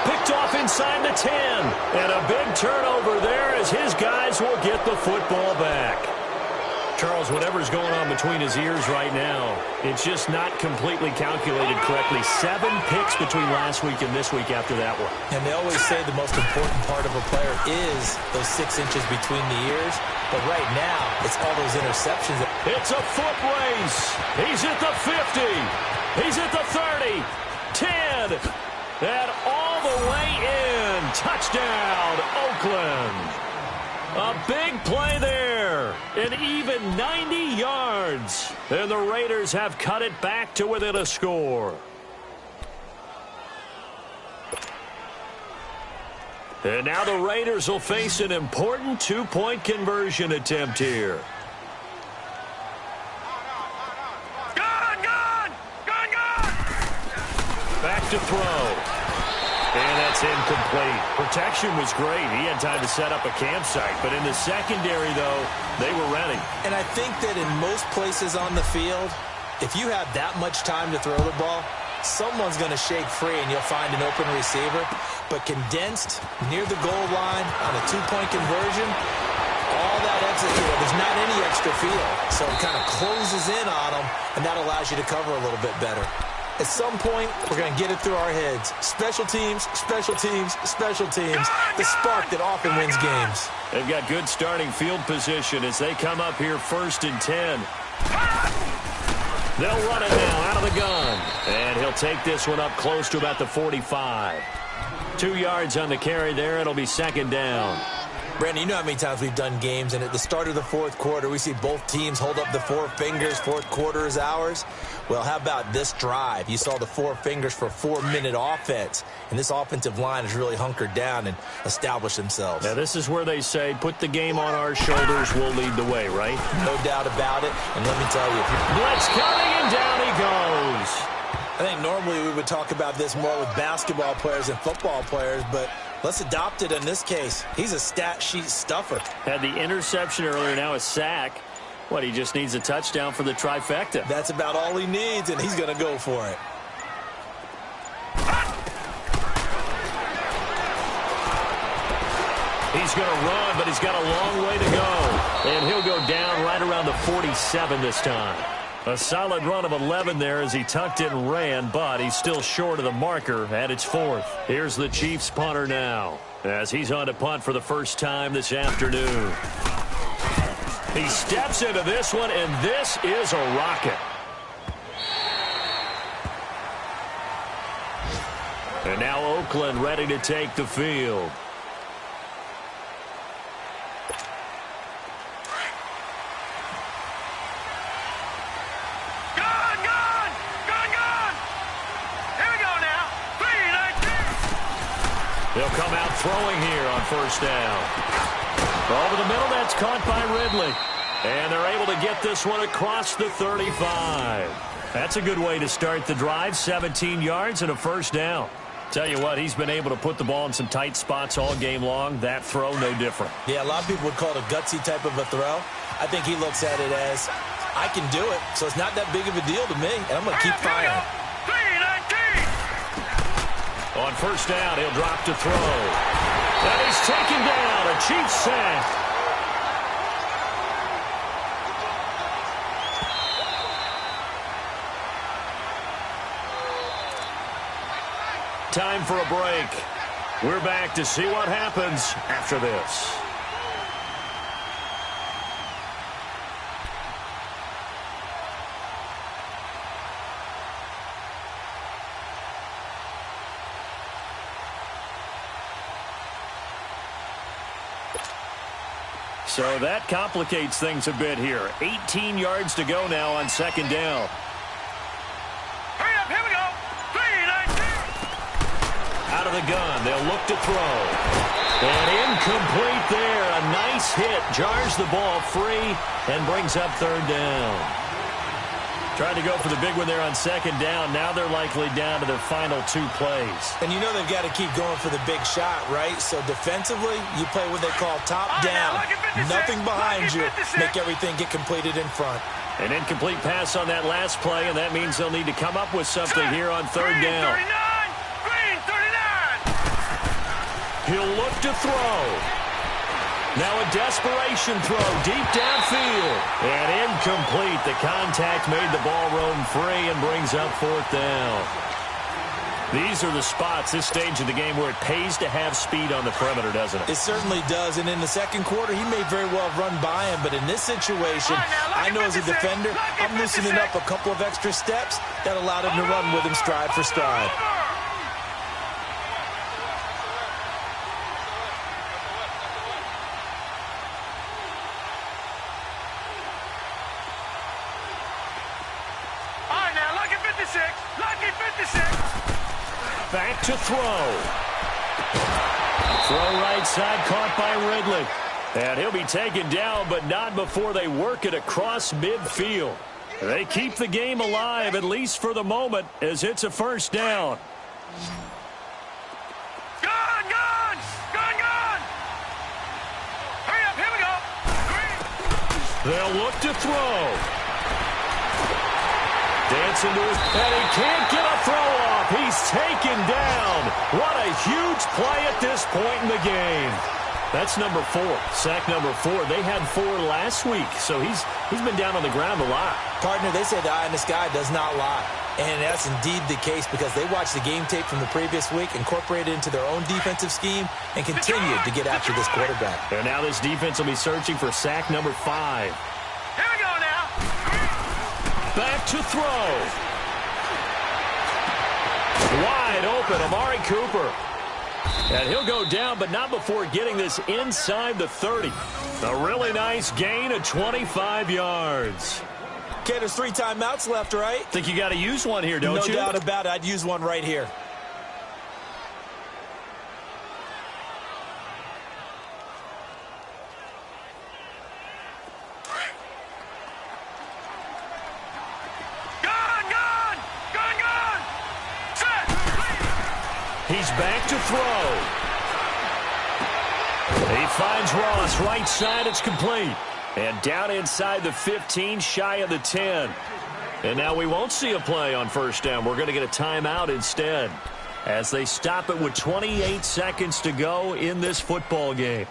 Picked off inside the 10. And a big turnover there as his guys will get the football back. Charles, whatever's going on between his ears right now, it's just not completely calculated correctly. 7 picks between last week and this week after that one. And they always say the most important part of a player is those 6 inches between the ears. But right now, it's all those interceptions. It's a foot race. He's at the 50. He's at the 30. 10. And all the way in. Touchdown, Oakland. A big play there. An even 90 yards. And the Raiders have cut it back to within a score. And now the Raiders will face an important 2-point conversion attempt here. Back to throw. And that's incomplete. Protection was great. He had time to set up a campsite. But in the secondary, though, they were ready. And I think that in most places on the field, if you have that much time to throw the ball, someone's going to shake free and you'll find an open receiver. But condensed near the goal line on a 2-point conversion, all that extra, there's not any extra field. So it kind of closes in on them, and that allows you to cover a little bit better. At some point, we're going to get it through our heads. Special teams, special teams, special teams. The spark that often wins games. They've got good starting field position as they come up here 1st and 10. They'll run it now out of the gun. And he'll take this one up close to about the 45. 2 yards on the carry there. It'll be 2nd down. Brandon, you know how many times we've done games, and at the start of the 4th quarter, we see both teams hold up the 4 fingers. 4th quarter is ours. Well, how about this drive? You saw the 4 fingers for 4-minute offense, and this offensive line has really hunkered down and established themselves. Now, this is where they say, put the game on our shoulders, we'll lead the way, right? No doubt about it, and let me tell you. Blitz coming, and down he goes. I think normally we would talk about this more with basketball players and football players, but let's adopt it in this case. He's a stat sheet stuffer. Had the interception earlier, now a sack. What, he just needs a touchdown for the trifecta. That's about all he needs, and he's going to go for it. He's going to run, but he's got a long way to go. And he'll go down right around the 47 this time. A solid run of 11 there as he tucked it and ran, but he's still short of the marker at its 4th. Here's the Chiefs punter now as he's on to punt for the first time this afternoon. He steps into this one, and this is a rocket. And now Oakland ready to take the field. They'll come out throwing here on 1st down. Over the middle, that's caught by Ridley. And they're able to get this one across the 35. That's a good way to start the drive. 17 yards and a 1st down. Tell you what, he's been able to put the ball in some tight spots all game long. That throw, no different. Yeah, a lot of people would call it a gutsy type of a throw. I think he looks at it as, I can do it, so it's not that big of a deal to me, and I'm going to keep firing. On 1st down, he'll drop to throw. And he's taken down. A Chiefs sack. Time for a break. We're back to see what happens after this. So that complicates things a bit here. 18 yards to go now on 2nd down. Hurry up, here we go. 3-19. Out of the gun, they'll look to throw. And incomplete there. A nice hit. Jars the ball free and brings up 3rd down. Tried to go for the big one there on 2nd down. Now they're likely down to their final 2 plays. And you know they've got to keep going for the big shot, right? So defensively, you play what they call top down. Nothing behind you. Make everything get completed in front. An incomplete pass on that last play, and that means they'll need to come up with something here on third down. Green, 39! He'll look to throw. Now a desperation throw deep downfield. And incomplete. The contact made the ball roam free and brings up fourth down. These are the spots, this stage of the game, where it pays to have speed on the perimeter, doesn't it? It certainly does. And in the second quarter, he may very well run by him. But in this situation, I know as a defender, I'm loosening up a couple of extra steps that allowed him to run with him stride for stride. Back to throw. Throw right side, caught by Ridley. And he'll be taken down, but not before they work it across midfield. They keep the game alive, at least for the moment, as it's a first down. Gone! Hurry up, here we go. Green. They'll look to throw. Dancing to his, and he can't get a throw off. He's taken down. What a huge play at this point in the game. That's number 4. Sack number 4. They had 4 last week, so he's been down on the ground a lot. Partner, they say the eye in the sky does not lie. And that's indeed the case because they watched the game tape from the previous week, incorporated it into their own defensive scheme, and continued to get after this quarterback. And now this defense will be searching for sack number 5. Here we go now. Back to throw. Wide open, Amari Cooper. And he'll go down, but not before getting this inside the 30. A really nice gain of 25 yards. Okay, there's 3 timeouts left, right? Think you got to use one here, don't you? No doubt about it. I'd use one right here. He's back to throw. He finds Ross right side. It's complete. And down inside the 15, shy of the 10. And now we won't see a play on first down. We're going to get a timeout instead as they stop it with 28 seconds to go in this football game.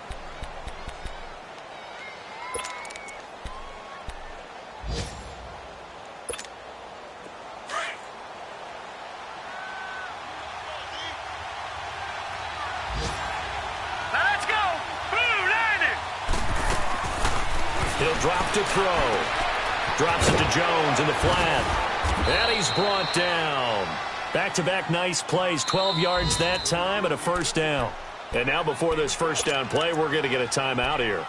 Drop to throw. Drops it to Jones in the flat. And he's brought down. Back-to-back nice plays. 12 yards that time and a first down. And now before this first down play, we're going to get a timeout here.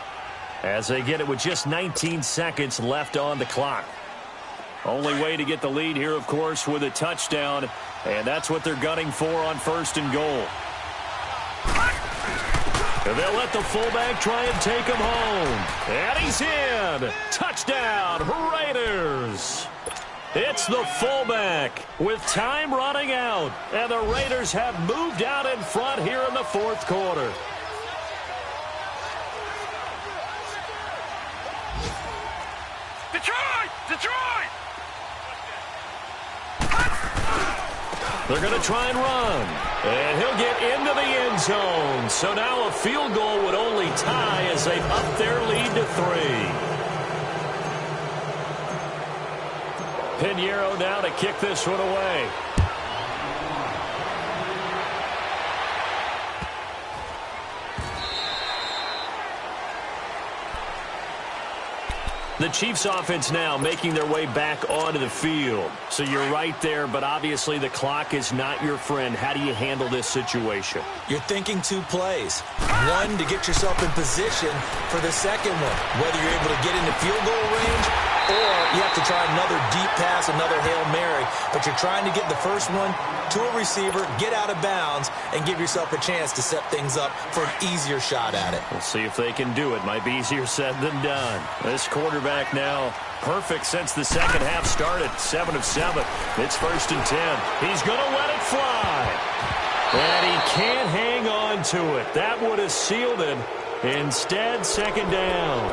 As they get it with just 19 seconds left on the clock. Only way to get the lead here, of course, with a touchdown. And that's what they're gunning for on first and goal. And they'll let the fullback try and take him home. And he's in. Touchdown, Raiders. It's the fullback with time running out. And the Raiders have moved out in front here in the fourth quarter. Detroit! They're going to try and run. And he'll get into the end zone. So now a field goal would only tie as they up their lead to 3. Pinheiro now to kick this one away. The Chiefs offense now making their way back onto the field. So you're right there, but obviously the clock is not your friend. How do you handle this situation? You're thinking 2 plays. One, to get yourself in position for the second one. Whether you're able to get into field goal range or you have to try another deep pass, another Hail Mary. But you're trying to get the first one to a receiver, get out of bounds, and give yourself a chance to set things up for an easier shot at it. We'll see if they can do it. Might be easier said than done. This quarterback now perfect since the second half started. 7 of 7. It's first and 10. He's going to let it fly. And he can't hang on to it. That would have sealed it. Instead, second down.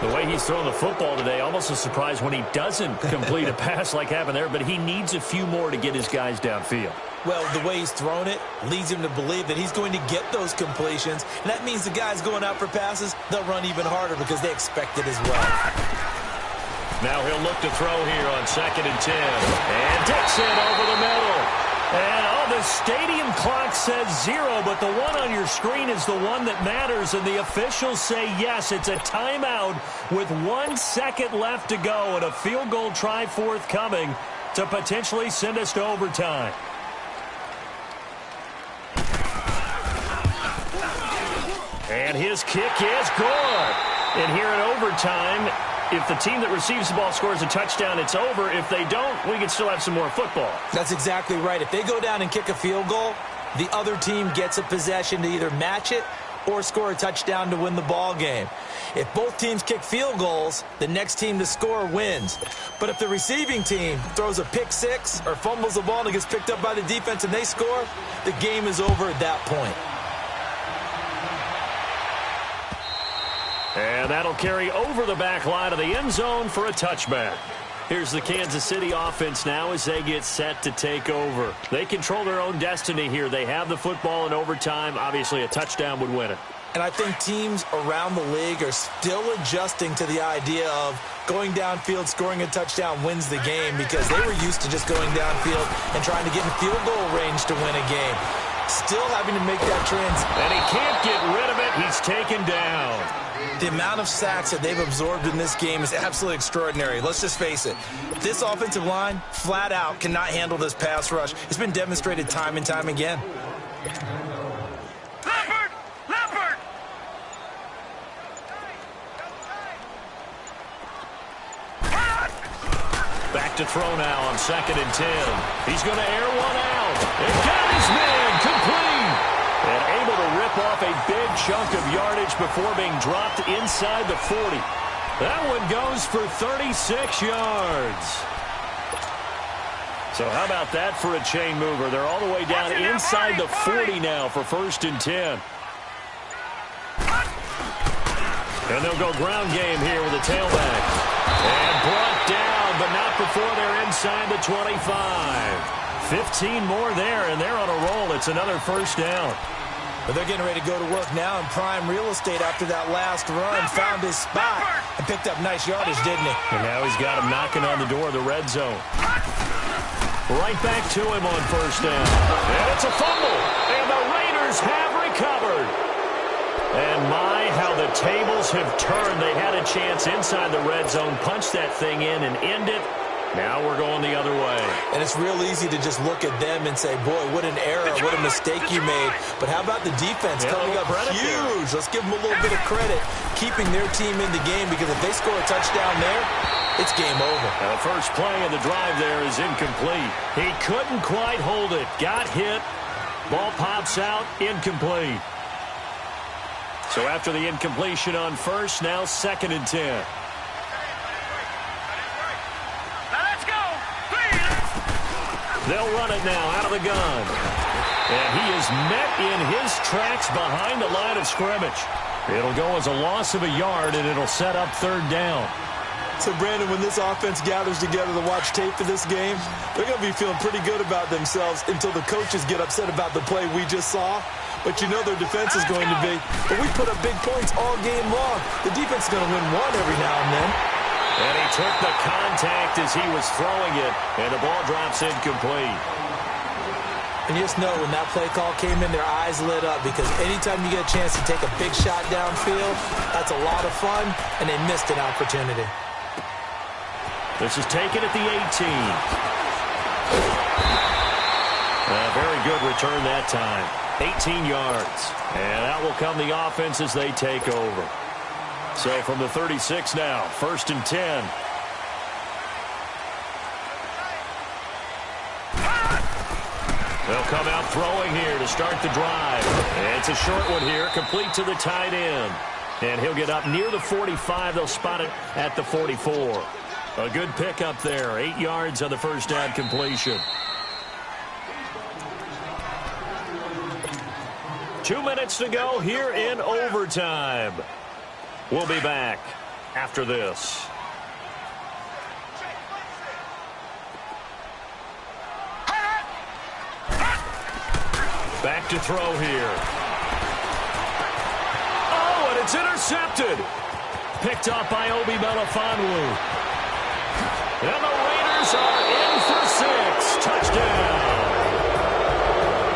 The way he's throwing the football today, almost a surprise when he doesn't complete a pass like happened there, but he needs a few more to get his guys downfield. Well, the way he's thrown it leads him to believe that he's going to get those completions, and that means the guys going out for passes, they'll run even harder because they expect it as well. Now he'll look to throw here on 2nd and 10. And Dixon over the middle. And, the stadium clock says 0, but the one on your screen is the one that matters, and the officials say yes, it's a timeout with 1 second left to go and a field goal try forthcoming to potentially send us to overtime. And his kick is good. And here in overtime, if the team that receives the ball scores a touchdown, it's over. If they don't, we can still have some more football. That's exactly right. If they go down and kick a field goal, the other team gets a possession to either match it or score a touchdown to win the ball game. If both teams kick field goals, the next team to score wins. But if the receiving team throws a pick six or fumbles the ball and it gets picked up by the defense and they score, the game is over at that point. And that'll carry over the back line of the end zone for a touchback. Here's the Kansas City offense now as they get set to take over. They control their own destiny here. They have the football in overtime. Obviously, a touchdown would win it. And I think teams around the league are still adjusting to the idea of going downfield, scoring a touchdown wins the game, because they were used to just going downfield and trying to get in field goal range to win a game. Still having to make that transition. And he can't get rid of it. He's taken down. The amount of sacks that they've absorbed in this game is absolutely extraordinary. Let's just face it. This offensive line, flat out, cannot handle this pass rush. It's been demonstrated time and time again. Leopard! Back to throw now on 2nd and 10. He's going to air one out. And got his man complete. And able to rip off a big chunk of yardage before being dropped inside the 40. That one goes for 36 yards. So how about that for a chain mover? They're all the way down inside the 40 now for 1st and 10. And they'll go ground game here with a tailback. And brought down, but not before they're inside the 25. 15 more there, and they're on a roll. It's another 1st down. But they're getting ready to go to work now in prime real estate after that last run. Found his spot and picked up nice yardage, didn't he? And now he's got him knocking on the door of the red zone. Right back to him on 1st down. And it's a fumble. And the Raiders have recovered. And my, how the tables have turned. They had a chance inside the red zone, punch that thing in and end it. Now we're going the other way. And it's real easy to just look at them and say, boy, what an error, what a mistake you made. But how about the defense coming up huge? Let's give them a little bit of credit, keeping their team in the game, because if they score a touchdown there, it's game over. Now the first play of the drive there is incomplete. He couldn't quite hold it. Got hit. Ball pops out. Incomplete. So after the incompletion on 1st, now 2nd and 10. They'll run it now out of the gun. And he is met in his tracks behind the line of scrimmage. It'll go as a loss of a yard, and it'll set up 3rd down. So, Brandon, when this offense gathers together to watch tape for this game, they're going to be feeling pretty good about themselves until the coaches get upset about the play we just saw. But you know their defense is going to be. But we put up big points all game long. The defense is going to win one every now and then. And he took the contact as he was throwing it, and the ball drops incomplete. And you just know when that play call came in, their eyes lit up, because anytime you get a chance to take a big shot downfield, that's a lot of fun, and they missed an opportunity. This is taken at the 18. A very good return that time. 18 yards. And out will come the offense as they take over. So from the 36 now, 1st and 10. They'll come out throwing here to start the drive. And it's a short one here, complete to the tight end. And he'll get up near the 45. They'll spot it at the 44. A good pickup there. 8 yards on the 1st down completion. 2 minutes to go here in overtime. We'll be back after this. Back to throw here. Oh, and it's intercepted. Picked up by Obi Melifonwu. And the Raiders are in for 6. Touchdown.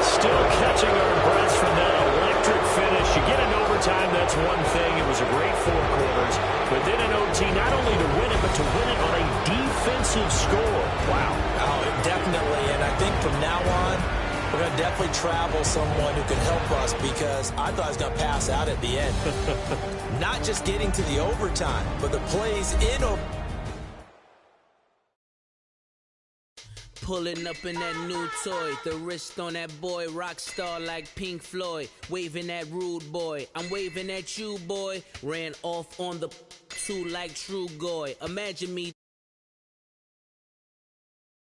Still catching our breaths from that electric finish. You get into overtime, that's one thing. It was a great 4 quarters. But then in OT, not only to win it, but to win it on a defensive score. Wow. Oh, definitely. And I think from now on, we're going to definitely travel someone who can help us, because I thought I was going to pass out at the end. Not just getting to the overtime, but the plays in overtime. Pulling up in that new toy, the wrist on that boy, rock star like Pink Floyd, waving at rude boy, I'm waving at you boy, ran off on the 2 like True Goy, imagine me